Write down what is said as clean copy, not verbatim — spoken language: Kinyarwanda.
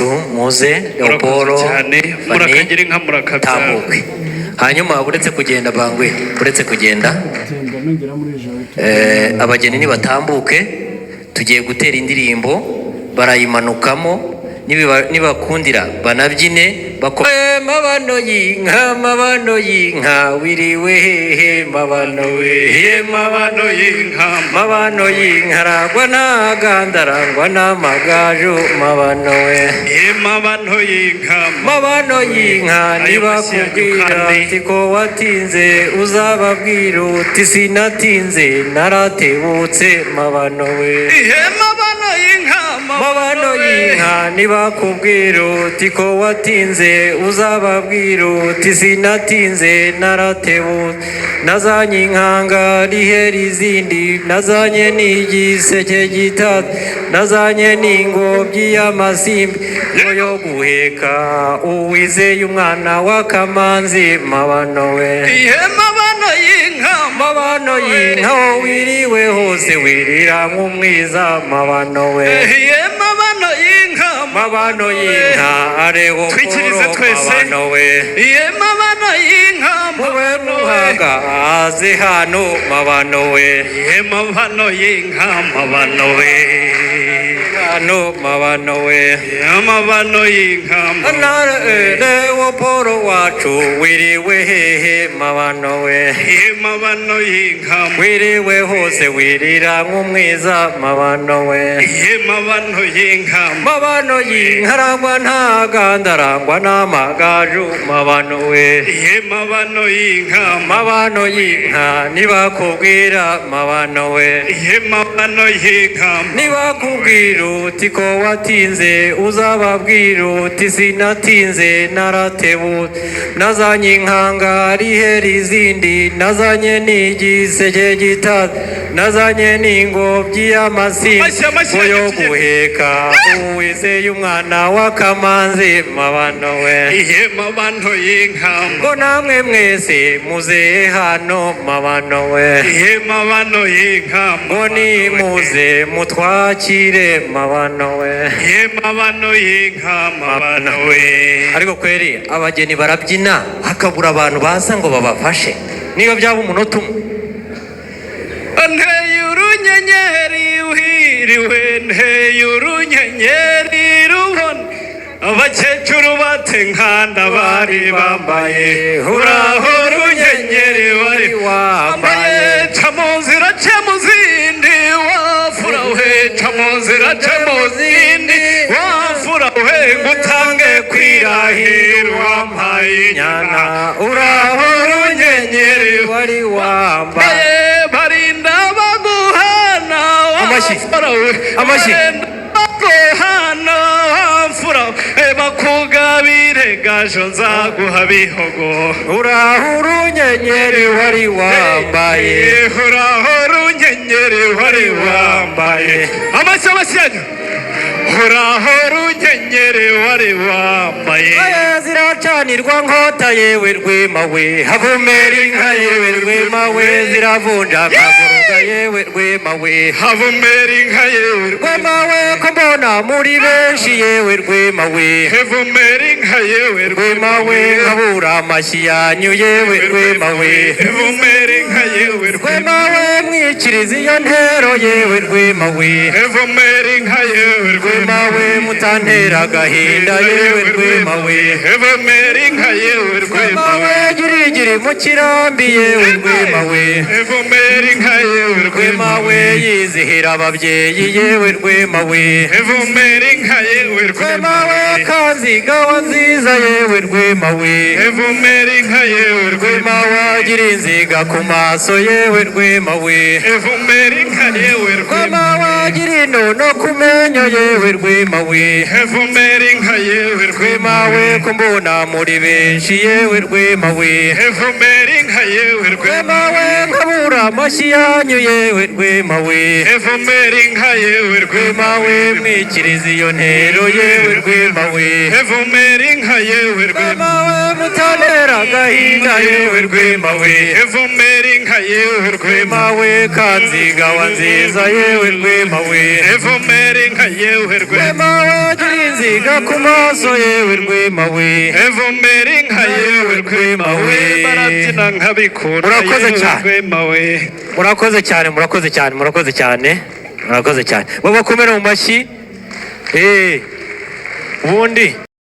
wacu muze Leopolo murakagira inka murakabyara hanyuma uretse kugenda bangwe uretse kugenda abageni nibatambuke tugiye gutera indirimbo barayimanukamo nibakundira banabyine mabano y'inka wiriwe hehe mabano y'inka ragwa nagandarangwa n'amagaju mabano y'inka nibakubwira tiko watinze uzababwira uti sinatinze naratebutse mabano y'inka nibakubwira uti ko watinze uzababwira uti sinatinze naratebutse nazanye inkanga rihera izindi nazanye n'igiseke gitatu nazanye n'ingobyi y'amasimbi yo guheka uwizeye umwana w'akamanzi mabano y'inka wiriwe hose wirira nk'umwiza mabano mabano y'inka areho twikirize twese mabano y'inka mube muhagaze hano mabano mabano y'inka mabano y'inka Leopolo wacu wiriwe hehe mabano y'inka wiriwe hose wirira nk'umwiza mabano y'inka arangwa ntagandarangwa n'amagaju mabano y'inka nibakubwira mabano y'inka nibakubwira uti ko watinze uzababwira uti sinatinze naratebutse nazanye inkanga rihera izindi nazanye n'igiseke gitatu nazanye n'ingobyi y'amasimbi yo guheka uwizeye umwana w'akamanzi mabano y'inka ngo namwe mwese muze hano mabano y'inka ngo nimuze mutwakire mabano y'inka ariko kweri abageni barabyina hakabura abantu baza ngo babafashe niba byaba umunota umwe nteye urunyenyeri uhiriwe nteye urunyenyeri rubona abakecuru batenkanda bari bambaye uraho urunyenyeri wari wambaye ca mu nzira ca mu zindi wafura we ca mu nzira ca mu zindi wafura we ngutange kwirahira wampaye inyana uraho urunyenyeri wari wambaye barinda baguhana wafura we baguhana wafura bakugabire gajo nzaguha bihogo uraho urunyenyeri wari wambaye uraho urunyenyeri wari wambaye amashyanya uraho urunyenyeri wari wambaye ziracanirwa nkota yewe rwema we havumera inka yewe rwema we ziravunja amaguruga yewe rwema we havumera inka yewe rwema we ko mbona muri benshi yewe rwema we havumera inka yewe rwema we nkabura amashyi yanyu yewe rwema we havumera inka yewe rwema we mwikiriza iyo ntero yewe rwema we havumera inka yewe rwema we mutantera agahinda yewe rwema we havumera inka yewe rwema we girigiri mu kirambi yewe rwema we havumera inka yewe rwema we yizihira ababyeyi yewe rwema we havumera inka yewe rwema we kanzigawa nziza yewe rwema we havumera inka yewe rwema wagira inziga ku maso yewe rwema we havumera inka yewe rwema wagira inono ku menyo yewe rwema we havumera inka yewe rwema we kumbona muri benshi yewe rwema we evomera inka yewe rwema we nkabura amashyi yanyu yewe rwema we evomera inka yewe rwema we mwikiriza iyo ntero yewe rwema we evomera inka yewe rwema we mutanera agahinda yewe rwema we evomera inka yewe rwema we kanziga wa nziza yewe rwema we evomera inka yewe rwema we gira inziga ku maso yewe rwema we evomera inka yewe rwema we barabyina nkabikunda murakoze cyane rwema we murakoze cyane murakoze cyane murakoze cyane murakoze cyane babakomera mu mashyi ubundi